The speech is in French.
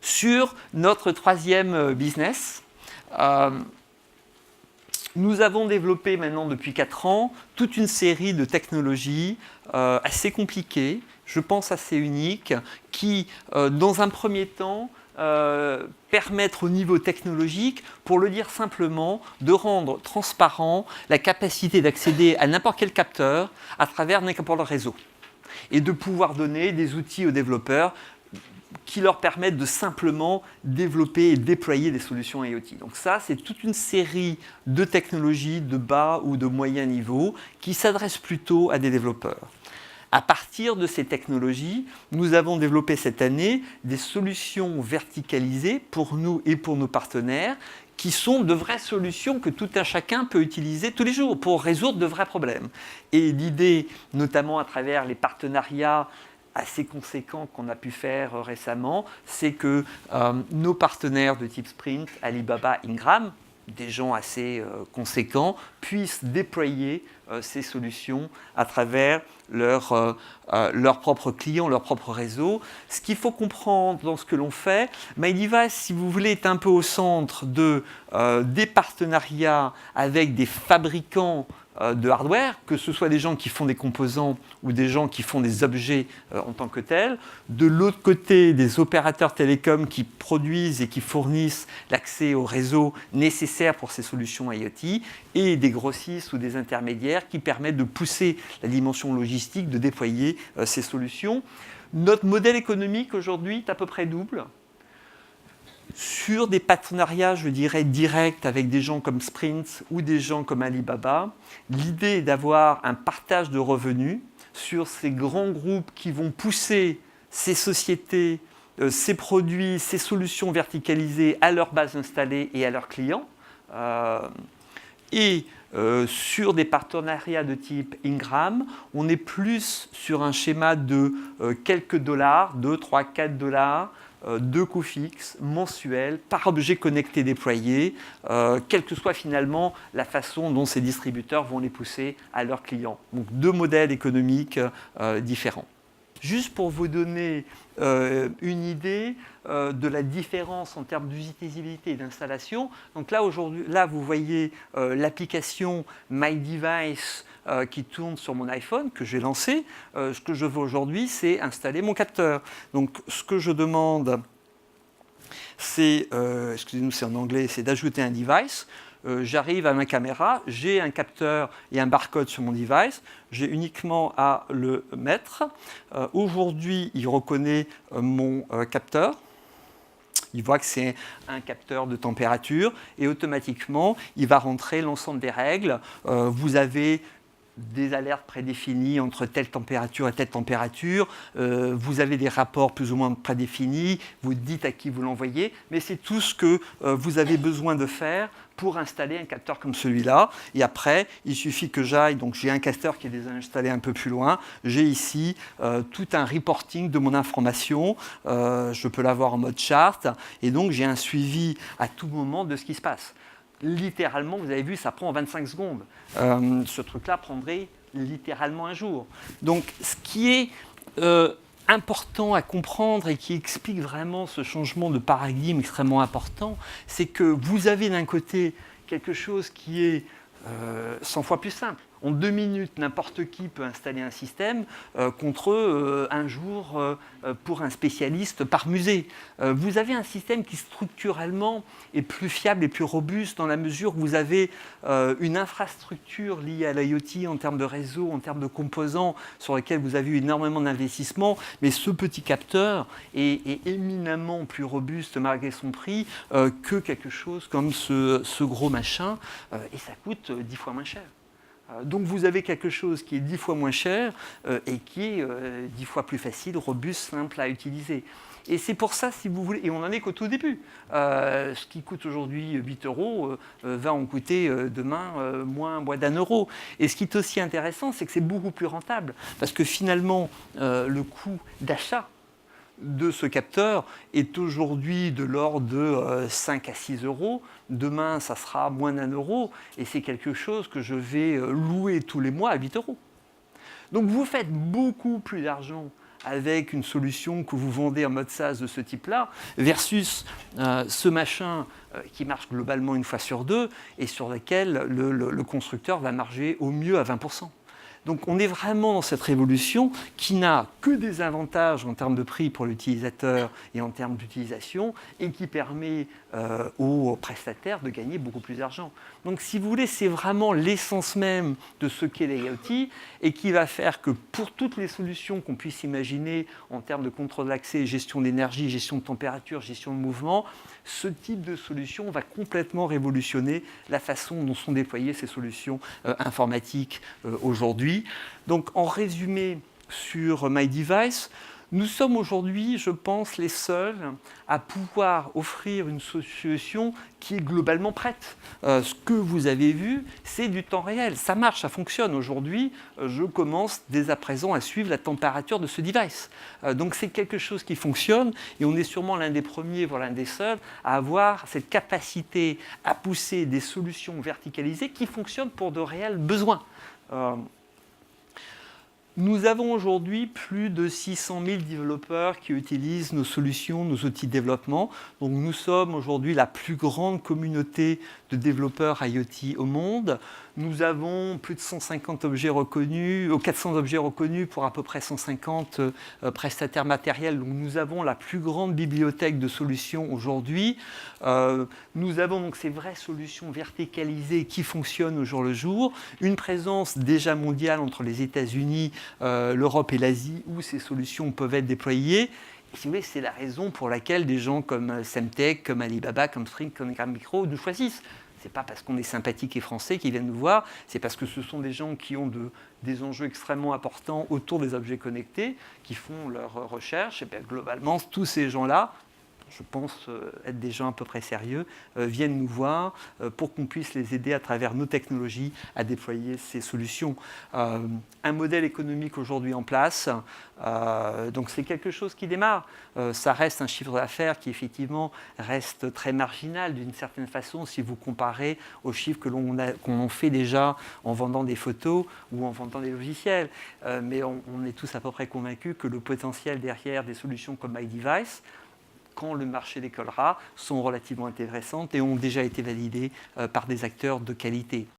Sur notre troisième business, nous avons développé maintenant depuis 4 ans toute une série de technologies assez compliquées, je pense assez uniques, qui, dans un premier temps, permettre au niveau technologique, pour le dire simplement, de rendre transparent la capacité d'accéder à n'importe quel capteur à travers n'importe quel réseau. Et de pouvoir donner des outils aux développeurs qui leur permettent de simplement développer et déployer des solutions IoT. Donc ça, c'est toute une série de technologies de bas ou de moyen niveau qui s'adressent plutôt à des développeurs. À partir de ces technologies, nous avons développé cette année des solutions verticalisées pour nous et pour nos partenaires qui sont de vraies solutions que tout un chacun peut utiliser tous les jours pour résoudre de vrais problèmes. Et l'idée, notamment à travers les partenariats assez conséquents qu'on a pu faire récemment, c'est que nos partenaires de type Sprint, Alibaba, Ingram, des gens assez conséquents, puissent déployer ces solutions à travers leurs propres clients, leur propre réseau. Ce qu'il faut comprendre dans ce que l'on fait, MyDevice, si vous voulez, est un peu au centre des partenariats avec des fabricants de hardware, que ce soit des gens qui font des composants ou des gens qui font des objets en tant que tels. De l'autre côté, des opérateurs télécoms qui produisent et qui fournissent l'accès au réseau nécessaire pour ces solutions IoT, et des grossistes ou des intermédiaires qui permettent de pousser la dimension logistique, de déployer ces solutions. Notre modèle économique aujourd'hui est à peu près double. Sur des partenariats, je dirais, directs avec des gens comme Sprint ou des gens comme Alibaba, l'idée est d'avoir un partage de revenus sur ces grands groupes qui vont pousser ces sociétés, ces produits, ces solutions verticalisées à leur base installée et à leurs clients. Sur des partenariats de type Ingram, on est plus sur un schéma de quelques dollars, 2, 3, 4 dollars, de coûts fixes, mensuels, par objet connecté déployé, quelle que soit finalement la façon dont ces distributeurs vont les pousser à leurs clients. Donc 2 modèles économiques différents. Juste pour vous donner une idée de la différence en termes d'utilisabilité et d'installation. Donc là, aujourd'hui, vous voyez l'application MyDevice qui tourne sur mon iPhone, que j'ai lancé. Ce que je veux aujourd'hui, c'est installer mon capteur. Donc ce que je demande, c'est, excusez-nous, c'est en anglais, c'est d'ajouter un device. J'arrive à ma caméra, j'ai un capteur et un barcode sur mon device, j'ai uniquement à le mettre. Aujourd'hui, il reconnaît mon capteur. Il voit que c'est un capteur de température et automatiquement, il va rentrer l'ensemble des règles. Vous avez des alertes prédéfinies entre telle température et telle température, vous avez des rapports plus ou moins prédéfinis, vous dites à qui vous l'envoyez, mais c'est tout ce que vous avez besoin de faire pour installer un capteur comme celui-là. Et après, il suffit que j'aille, donc j'ai un capteur qui est déjà installé un peu plus loin, j'ai ici tout un reporting de mon information, je peux l'avoir en mode chart, et donc j'ai un suivi à tout moment de ce qui se passe. Littéralement, vous avez vu, ça prend 25 secondes. Ce truc-là prendrait littéralement un jour. Donc, ce qui est important à comprendre et qui explique vraiment ce changement de paradigme extrêmement important, c'est que vous avez d'un côté quelque chose qui est 100 fois plus simple. En 2 minutes, n'importe qui peut installer un système contre un jour pour un spécialiste par musée. Vous avez un système qui structurellement est plus fiable et plus robuste dans la mesure où vous avez une infrastructure liée à l'IoT en termes de réseau, en termes de composants sur lesquels vous avez eu énormément d'investissement, mais ce petit capteur est éminemment plus robuste malgré son prix que quelque chose comme ce gros machin, et ça coûte 10 fois moins cher. Donc vous avez quelque chose qui est 10 fois moins cher et qui est 10 fois plus facile, robuste, simple à utiliser. Et c'est pour ça, si vous voulez, et on n'en est qu'au tout début. Ce qui coûte aujourd'hui 8 € va en coûter demain moins d'1 euro. Et ce qui est aussi intéressant, c'est que c'est beaucoup plus rentable. Parce que finalement, le coût d'achat de ce capteur est aujourd'hui de l'ordre de 5 à 6 euros. Demain, ça sera moins d'1 euro. Et c'est quelque chose que je vais louer tous les mois à 8 euros. Donc vous faites beaucoup plus d'argent avec une solution que vous vendez en mode SaaS de ce type-là, versus ce machin qui marche globalement une fois sur deux et sur lequel le constructeur va marger au mieux à 20%. Donc on est vraiment dans cette révolution qui n'a que des avantages en termes de prix pour l'utilisateur et en termes d'utilisation et qui permet aux prestataires de gagner beaucoup plus d'argent. Donc si vous voulez, c'est vraiment l'essence même de ce qu'est l'IoT et qui va faire que pour toutes les solutions qu'on puisse imaginer en termes de contrôle d'accès, gestion d'énergie, gestion de température, gestion de mouvement, ce type de solution va complètement révolutionner la façon dont sont déployées ces solutions informatiques aujourd'hui. Donc en résumé sur MyDevice, nous sommes aujourd'hui, je pense, les seuls à pouvoir offrir une solution qui est globalement prête. Ce que vous avez vu, c'est du temps réel. Ça marche, ça fonctionne. Aujourd'hui, je commence dès à présent à suivre la température de ce device. Donc c'est quelque chose qui fonctionne et on est sûrement l'un des premiers, voire l'un des seuls, à avoir cette capacité à pousser des solutions verticalisées qui fonctionnent pour de réels besoins. Nous avons aujourd'hui plus de 600 000 développeurs qui utilisent nos solutions, nos outils de développement. Donc nous sommes aujourd'hui la plus grande communauté de développeurs IoT au monde. Nous avons plus de 150 objets reconnus, 400 objets reconnus pour à peu près 150 prestataires matériels. Donc nous avons la plus grande bibliothèque de solutions aujourd'hui. Nous avons donc ces vraies solutions verticalisées qui fonctionnent au jour le jour. Une présence déjà mondiale entre les États-Unis, l'Europe et l'Asie où ces solutions peuvent être déployées. Et si vous voulez, c'est la raison pour laquelle des gens comme Semtech, comme Alibaba, comme Spring, comme Gram Micro nous choisissent. Ce n'est pas parce qu'on est sympathique et français qu'ils viennent nous voir, c'est parce que ce sont des gens qui ont des enjeux extrêmement importants autour des objets connectés, qui font leurs recherches. Et bien, globalement, tous ces gens-là, je pense être des gens à peu près sérieux, viennent nous voir pour qu'on puisse les aider à travers nos technologies à déployer ces solutions. Un modèle économique aujourd'hui en place, donc c'est quelque chose qui démarre. Ça reste un chiffre d'affaires qui effectivement reste très marginal d'une certaine façon si vous comparez aux chiffres qu'on fait déjà en vendant des photos ou en vendant des logiciels. Mais on est tous à peu près convaincus que le potentiel derrière des solutions comme MyDevice, quand le marché décollera, sont relativement intéressantes et ont déjà été validées par des acteurs de qualité.